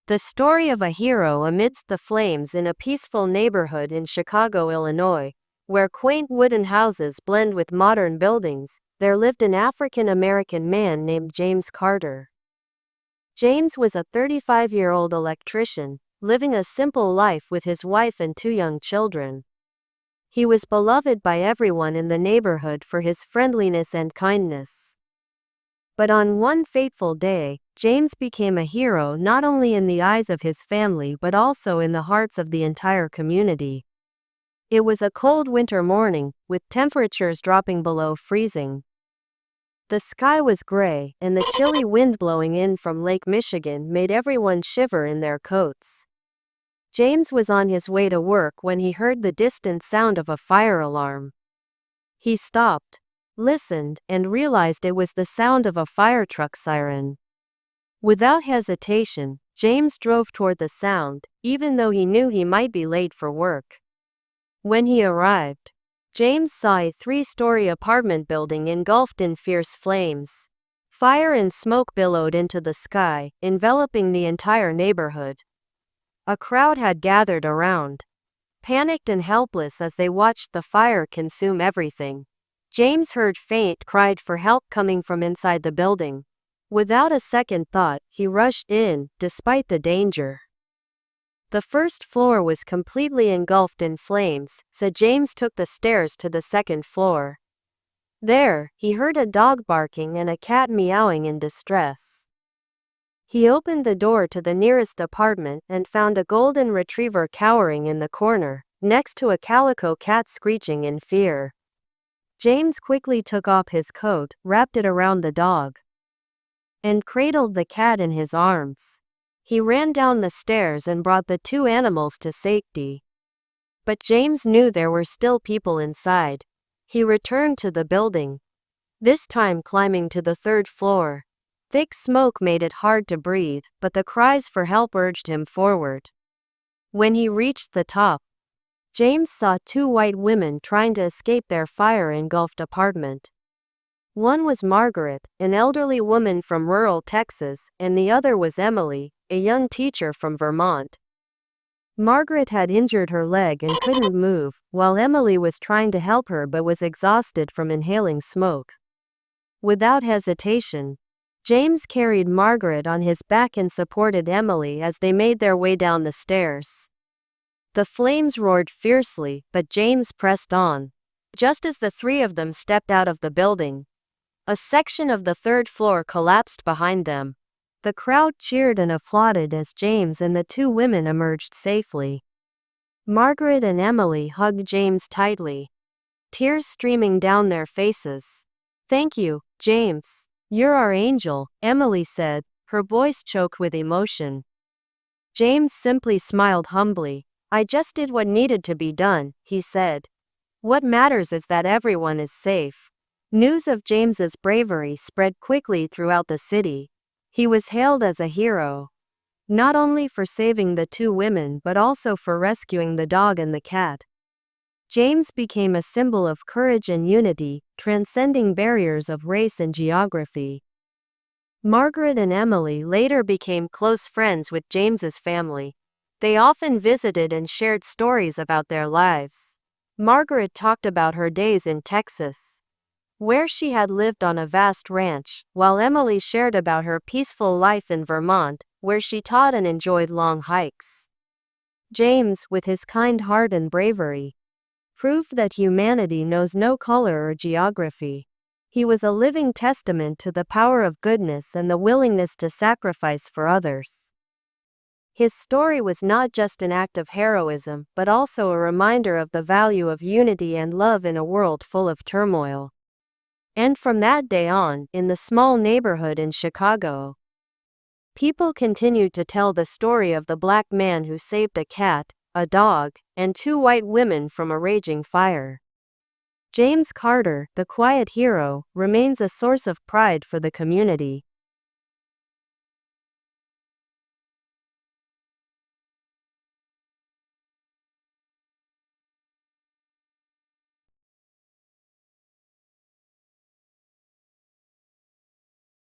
The story of a hero amidst the flames in a peaceful neighborhood in Chicago, Illinois, where quaint wooden houses blend with modern buildings. There lived an African-American man named James Carter. James was a 35-year-old electrician, living a simple life with his wife and two young children. He was beloved by everyone in the neighborhood for his friendliness and kindness. But on one fateful day, James became a hero not only in the eyes of his family but also in the hearts of the entire community. It was a cold winter morning, with temperatures dropping below freezing. The sky was gray, and the chilly wind blowing in from Lake Michigan made everyone shiver in their coats. James was on his way to work when he heard the distant sound of a fire alarm. He stopped, listened, and realized it was the sound of a fire truck siren. Without hesitation, James drove toward the sound, even though he knew he might be late for work. When he arrived, James saw a 3-story apartment building engulfed in fierce flames. Fire and smoke billowed into the sky, enveloping the entire neighborhood. A crowd had gathered around, panicked and helpless as they watched the fire consume everything. James heard faint cries for help coming from inside the building. Without a second thought, he rushed in, despite the danger. The first floor was completely engulfed in flames, so James took the stairs to the second floor. There, he heard a dog barking and a cat meowing in distress. He opened the door to the nearest apartment and found a golden retriever cowering in the corner, next to a calico cat screeching in fear. James quickly took off his coat, wrapped it around the dog, and cradled the cat in his arms. He ran down the stairs and brought the two animals to safety. But James knew there were still people inside. He returned to the building, this time climbing to the 3rd floor. Thick smoke made it hard to breathe, but the cries for help urged him forward. When he reached the top, James saw 2 white women trying to escape their fire-engulfed apartment. One was Margaret, an elderly woman from rural Texas, and the other was Emily, a young teacher from Vermont. Margaret had injured her leg and couldn't move, while Emily was trying to help her but was exhausted from inhaling smoke. Without hesitation, James carried Margaret on his back and supported Emily as they made their way down the stairs. The flames roared fiercely, but James pressed on. Just as the 3 of them stepped out of the building, a section of the 3rd floor collapsed behind them. The crowd cheered and applauded as James and the 2 women emerged safely. Margaret and Emily hugged James tightly, tears streaming down their faces. "Thank you, James. You're our angel," Emily said, her voice choked with emotion. James simply smiled humbly. "I just did what needed to be done," he said. "What matters is that everyone is safe." News of James's bravery spread quickly throughout the city. He was hailed as a hero, not only for saving the 2 women but also for rescuing the dog and the cat. James became a symbol of courage and unity, transcending barriers of race and geography. Margaret and Emily later became close friends with James's family. They often visited and shared stories about their lives. Margaret talked about her days in Texas, where she had lived on a vast ranch, while Emily shared about her peaceful life in Vermont, where she taught and enjoyed long hikes. James, with his kind heart and bravery, proved that humanity knows no color or geography. He was a living testament to the power of goodness and the willingness to sacrifice for others. His story was not just an act of heroism, but also a reminder of the value of unity and love in a world full of turmoil. And from that day on, in the small neighborhood in Chicago, people continued to tell the story of the black man who saved a cat, a dog, and 2 white women from a raging fire. James Carter, the quiet hero, remains a source of pride for the community.